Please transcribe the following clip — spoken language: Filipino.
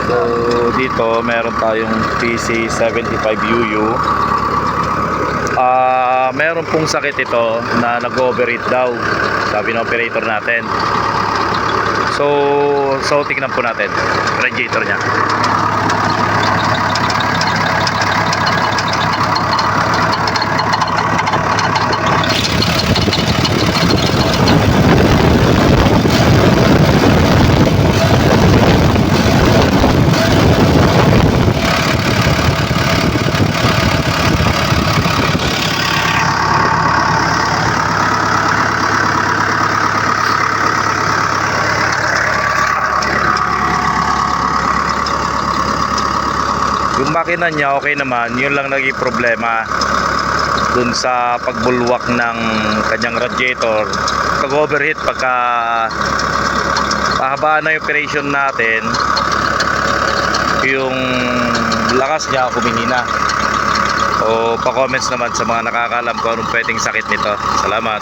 So dito meron tayong PC75UU. Meron pong sakit ito na nag-overheat daw, sabi ng operator natin. So tignan po natin radiator niya. Yung makina niya okay naman, yun lang naging problema dun sa pagbulwak ng kanyang radiator. Pag-overheat, pagka pahabaan na yung operation natin, yung lakas niya kumihina. O pa-comments naman sa mga nakakaalam kung anong pwedeng sakit nito. Salamat.